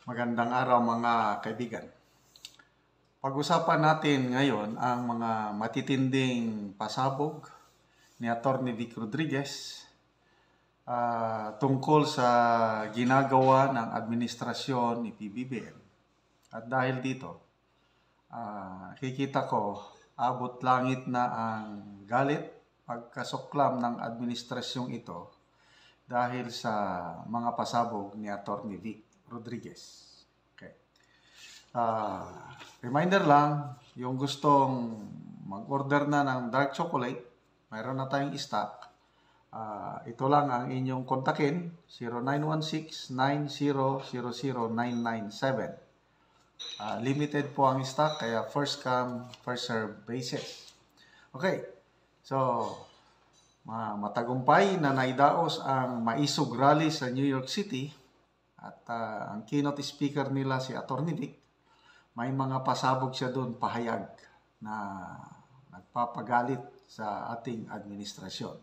Magandang araw mga kaibigan. Pag-usapan natin ngayon ang mga matitinding pasabog ni Atty. Vic Rodriguez tungkol sa ginagawa ng administrasyon ni PBBM. At dahil dito, kikita ko abot langit na ang galit, pagkasuklam ng administrasyong ito dahil sa mga pasabog ni Atty. Vic Rodriguez. Okay. Reminder lang, yung gustong mag-order na ng dark chocolate, mayroon na tayong stock. Ito lang ang inyong kontakin, 0916-9000-997. Limited po ang stock, kaya first come, first serve basis. Okay, so matagumpay na naidaos ang Maisog Rally sa New York City. At ang keynote speaker nila si Atty. Vic, may mga pasabog siya doon pahayag na nagpapagalit sa ating administrasyon.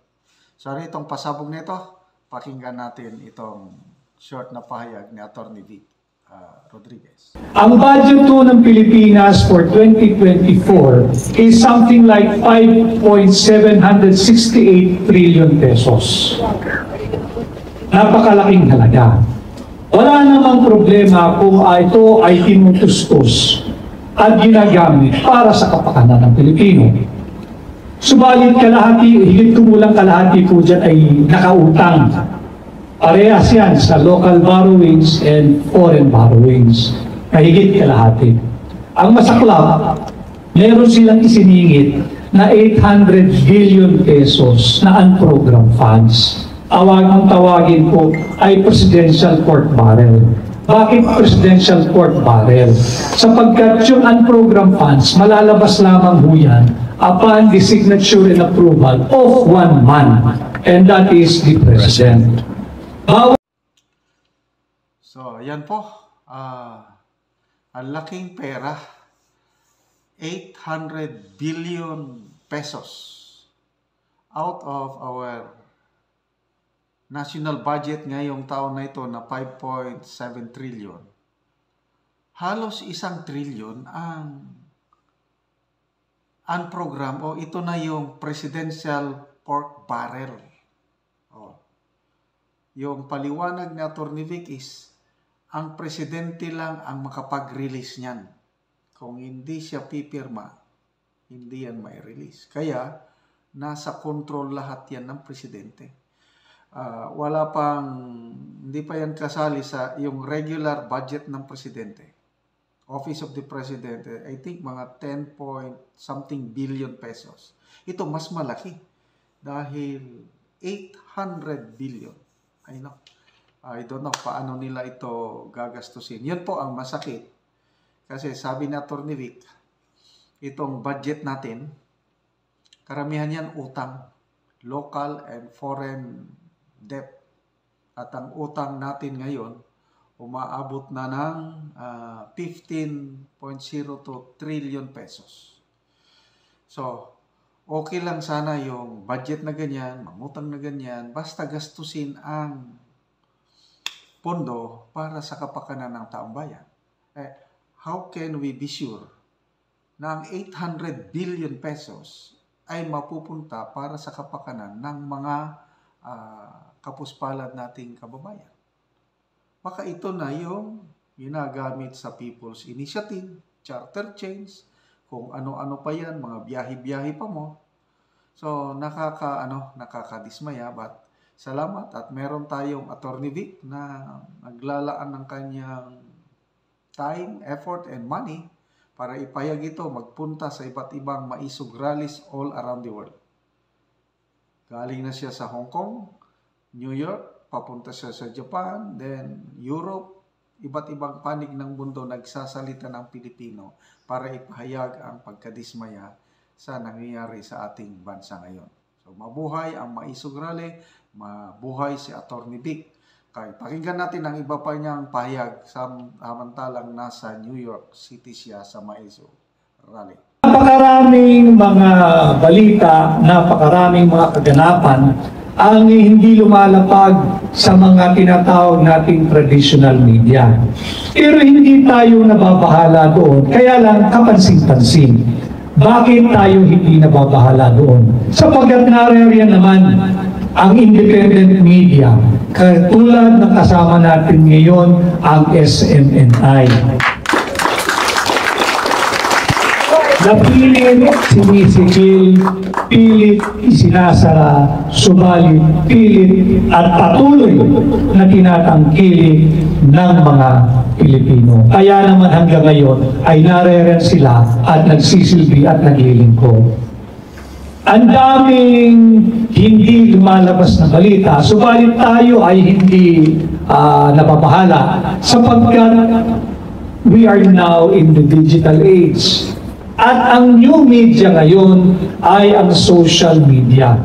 So ano itong pasabog nito? Pakinggan natin itong short na pahayag ni Atty. Vic Rodriguez. Ang budget po ng Pilipinas for 2024 is something like 5.768 trillion pesos. Napakalaking halaga. Wala namang problema kung ito ay tinutustos at ginagamit para sa kapakanan ng Pilipino. Subalit higit kumulang kalahati po dyan ay nakautang. Parehas yan sa local borrowings and foreign borrowings. Higit kalahati. Ang masaklap, meron silang isiningit na 800 billion pesos na unprogrammed funds. Ang tawagin po ay Presidential Court Barrel. Bakit Presidential Court Barrel? Sapagkat yung unprogrammed funds, malalabas lamang po yan upon the signature and approval of one man, and that is the President. So, ayan po. Ang laking pera, 800 billion pesos out of our national budget ngayong taon na ito na 5.7 trillion. Halos 1 trillion ang unprogram o ito na yung Presidential Pork Barrel. Yung paliwanag ni Atty. Vic is, ang presidente lang ang makapag-release niyan. Kung hindi siya pipirma, hindi yan may release. Kaya, nasa control lahat yan ng presidente. Hindi pa yan kasali sa yung regular budget ng presidente. Office of the President, I think mga 10 point something billion pesos. Ito mas malaki dahil 800 billion. I don't know paano nila ito gagastusin. Yun po ang masakit. Kasi sabi ni Atty. Vic, itong budget natin, karamihan yan utang, local and foreign debt. At ang utang natin ngayon, umaabot na ng 15.02 trillion pesos. So, okay lang sana yung budget na ganyan, mangutang na ganyan, basta gastusin ang pondo para sa kapakanan ng taong bayan. How can we be sure na ang 800 billion pesos ay mapupunta para sa kapakanan ng mga kapuspalad nating kababayan? Baka ito na yung ginagamit sa People's Initiative, charter change, kung ano-ano pa yan, mga biyahe-biyahe pa mo. So, nakakadismaya, but salamat at meron tayong Atty. Vic na naglalaan ng kanyang time, effort, and money para ipahayag ito, magpunta sa iba't ibang maisog rallies all around the world. Galing na siya sa Hong Kong, New York, papunta siya sa Japan, then Europe, iba't ibang panig ng mundo nagsasalita ng Pilipino para ipahayag ang pagkadismaya sa nangyayari sa ating bansa ngayon. So mabuhay ang Maisog Rally, mabuhay si Atty. Vic. Kaya pakinggan natin ang iba pa niyang pahayag samantalang nasa New York City siya sa Maisog Rally. Napakaraming mga balita, napakaraming mga kaganapan ang hindi lumalapag sa mga tinatawag nating traditional media. Pero hindi tayo nababahala doon, kaya lang kapansin-pansin. Bakit tayo hindi nababahala doon? Sapagkat naririyan naman ang independent media, katulad ng kasama natin ngayon ang SMNI. Napilit, sinisigil, pilit, isinasara, subalit, pilit, at patuloy na tinatangkilik ng mga Pilipino. Kaya naman hanggang ngayon ay nareren sila at nagsisilbi at naglilingkod. Ang daming hindi lumalabas na balita, subalit tayo ay hindi napapahala sapagkat we are now in the digital age. At ang new media ngayon ay ang social media.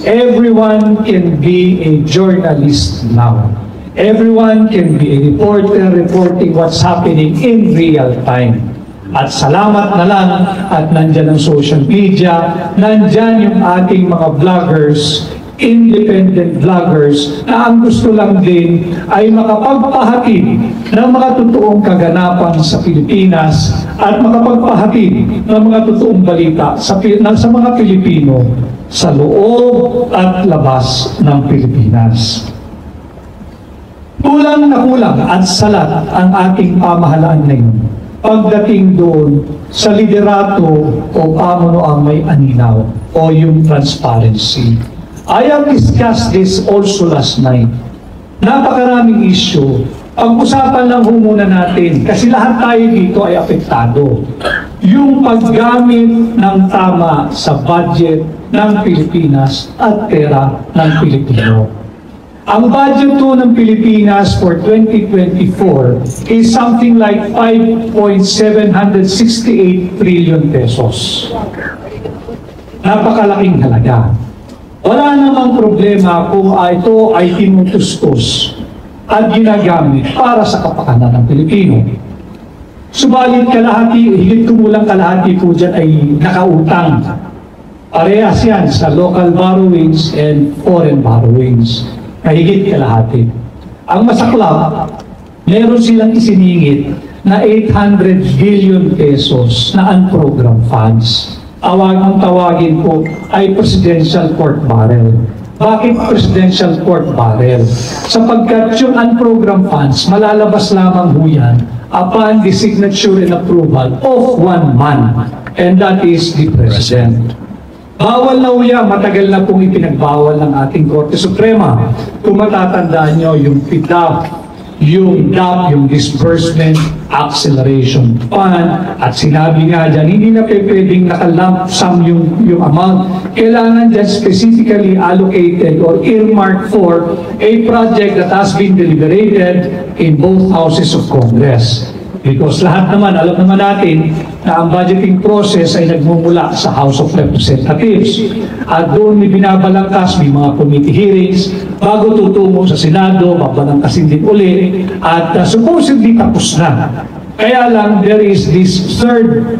Everyone can be a journalist now. Everyone can be a reporter reporting what's happening in real time. At salamat na lang at nandyan ang social media, nandyan yung ating mga vloggers, independent vloggers na ang gusto lang din ay makapagpahatid ng mga totoong kaganapan sa Pilipinas at makapagpahatid ng mga totoong balita sa mga Pilipino sa loob at labas ng Pilipinas. Kulang na kulang at salat ang ating pamahalaan ngayon pagdating doon sa liderato o pamuno ang may aninaw o yung transparency. I have discussed this also last night. Napakaraming issue. Pag-usapan lang muna natin, kasi lahat tayo dito ay apektado. Yung paggamit ng tama sa budget ng Pilipinas at pera ng Pilipino. Ang budget po ng Pilipinas for 2024 is something like 5.768 trillion pesos. Napakalaking halaga. Wala namang problema kung ito ay tinutustos at ginagamit para sa kapakanan ng Pilipino. Subalit higit kumulang kalahati po dyan ay nakautang. Parehas yan sa local borrowings and foreign borrowings. Higit kalahati. Ang masaklap, meron silang isiningit na 800 billion pesos na unprogrammed funds. Ang tawagin po ay Presidential Court Barrel. Bakit Presidential Court Barrel? Sapagkat yung unprogrammed funds, malalabas lamang ho yan upon the signature and approval of one man, and that is the President. Bawal na uya, matagal na pong ipinagbawal ng ating Korte Suprema. Kung matatandaan nyo, yung PIDAP, yung DAP, yung Disbursement Acceleration Fund, at sinabi nga dyan, hindi na pwedeng nakalump sum yung amount. Kailangan dyan specifically allocated or earmarked for a project that has been deliberated in both houses of Congress. Because lahat naman, alam naman natin na ang budgeting process ay nagmumula sa House of Representatives. At doon may binabalangkas, may mga committee hearings, bago tutungo sa Senado, babalangkasin din uli, at supposedly tapos na. Kaya lang, there is this third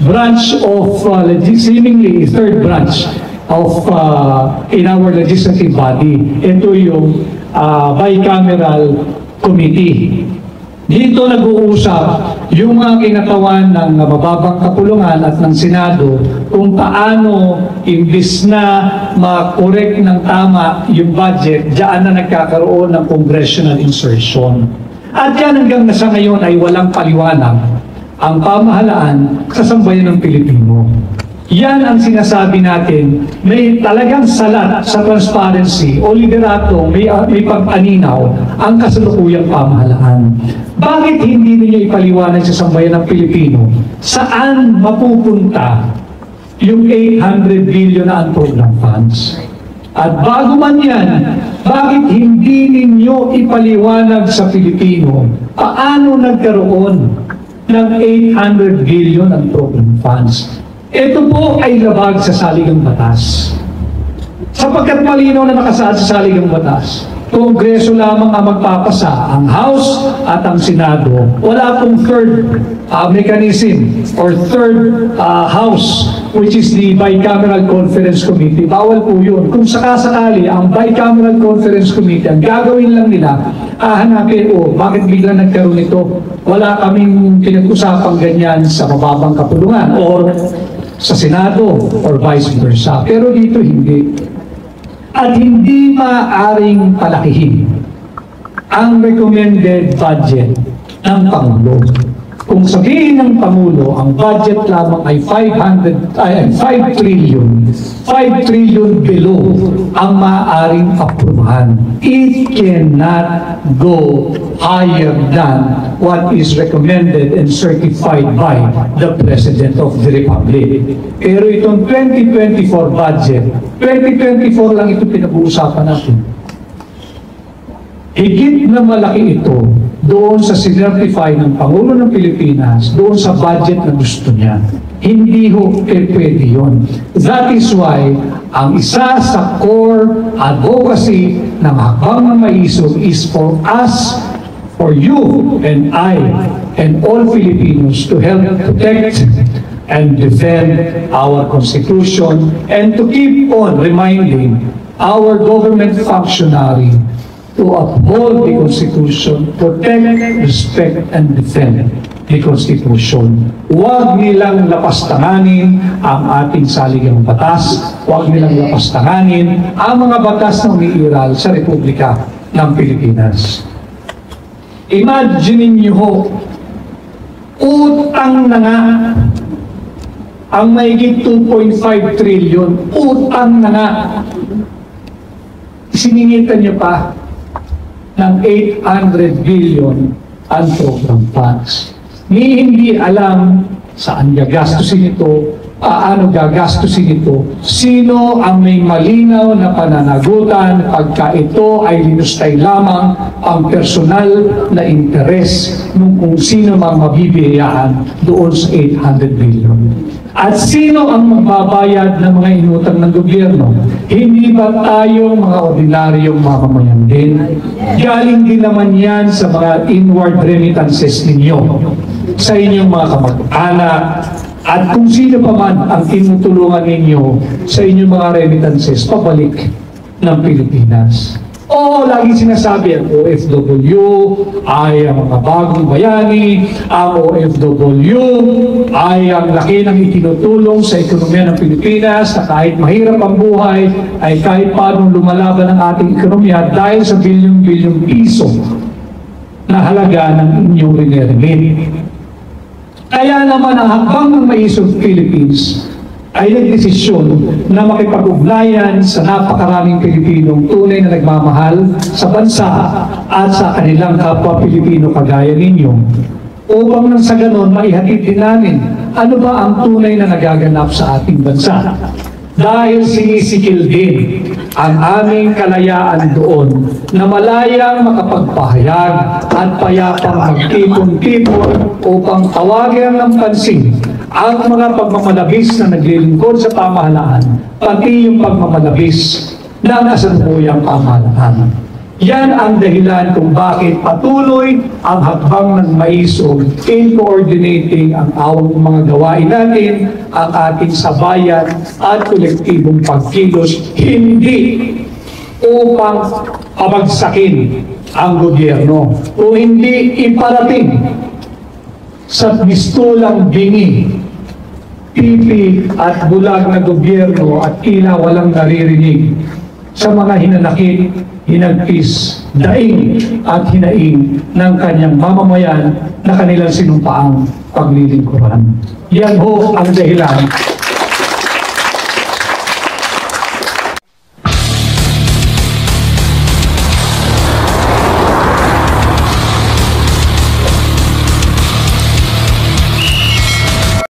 branch of, seemingly third branch of in our legislative body. Ito yung bicameral committee. Dito nag-uusap yung mga kinatawan ng mababang kapulungan at ng Senado kung paano imbis na ma-correct ng tama yung budget, diyan na nagkakaroon ng congressional insertion. At yan hanggang nasa ngayon ay walang paliwanag ang pamahalaan sa sambayan ng Pilipino. Yan ang sinasabi natin, may talagang salat sa transparency o liderato, may pag-aninaw ang kasalukuyang pamahalaan. Bakit hindi ninyo ipaliwanag sa sambayan ng Pilipino saan mapupunta yung 800 billion na unprogrammed funds? At bago man yan, bakit hindi ninyo ipaliwanag sa Pilipino paano nagkaroon ng 800 billion unprogrammed funds? Ito po ay labag sa saligang batas. Sapagkat malinaw na nakasaad sa saligang batas, Kongreso lamang ang magpapasa, ang House at ang Senado. Wala pong third mechanism or third House, which is the Bicameral Conference Committee. Bawal po yun. Kung sakasakali, ang Bicameral Conference Committee, ang gagawin lang nila, hanapin, bakit bigla nagkaroon ito? Wala kaming pinag-usapang ganyan sa mababang kapulungan or sa Senado or vice versa. Pero dito hindi. At hindi maaaring palakihin ang recommended budget ng Pangulo. Kung sabihin ng Pangulo, ang budget lamang ay 5 trillion below ang maaaring aprubahan. It cannot go higher than what is recommended and certified by the President of the Republic. Pero itong 2024 budget, 2024 lang ito pinag-uusapan natin. Higit na malaki ito doon sa sinertify ng Pangulo ng Pilipinas, doon sa budget na gusto niya. Hindi ho pwede yun. That is why, ang isa sa core advocacy ng Hakbang ng Maisog is for us, for you and I, and all Filipinos to help protect and defend our Constitution and to keep on reminding our government functionary to uphold the Constitution, protect, respect, and defend the Constitution. Huwag nilang lapastanganin ang ating saligang batas, huwag nilang lapastanganin ang mga batas na umiiral sa Republika ng Pilipinas. Imagine niyo ho, utang na nga ang mahigit 2.5 trillion, utang na nga. Siningitan niyo pa ng 800 billion ang program funds. Ni hindi alam saan gagastusin ito, paano gagastusin ito, sino ang may malinaw na pananagutan pagka ito ay linustay lamang ang personal na interes ng kung sino mang mabibiyayaan doon sa 800 billion. At sino ang magbabayad ng mga inutang ng gobyerno? Hindi ba tayong mga ordinaryong mamamayan din? Galing din naman yan sa mga inward remittances ninyo, sa inyong mga kamag-anak, at kung sino pa man ang tinutulungan ninyo sa inyong mga remittances pabalik ng Pilipinas. O lagi sinasabi ang OFW ay ang mga bagong bayani, ang OFW ay ang laki ng itinutulong sa ekonomiya ng Pilipinas na kahit mahirap ang buhay ay kahit paano lumalaban ang ating ekonomiya dahil sa bilyong-bilyong piso na halaga ng inyong riniremit. Kaya naman ang Hakbang ng Maisog Philippines ay nagdesisyon na makipag-ugnayan sa napakaraming Pilipinong tunay na nagmamahal sa bansa at sa kanilang kapwa Pilipino kagaya ninyo upang nang sa ganon maihatid din namin ano ba ang tunay na nagaganap sa ating bansa. Dahil sinisikil din ang aming kalayaan doon na malayang makapagpahayag at payapang magtipon-tipon upang tawagin ng pansin ang mga pagmamalabis na naglilingkod sa pamahalaan, pati yung pagmamalabis ng kasalukuyang pamahalaan. Yan ang dahilan kung bakit patuloy ang Hakbang ng Maisog in coordinating ang awang mga gawain natin, ang ating sabayan at kolektibong pagkilos, hindi upang pabagsakin ang gobyerno o hindi iparating sa mistulang bingi, pipi at bulag na gobyerno at tila walang naririnig sa mga hinanakit, hinagpis, daing at hinaing ng kanyang mamamayan na kanilang sinumpaang paglilingkuran. Yan ho ang dahilan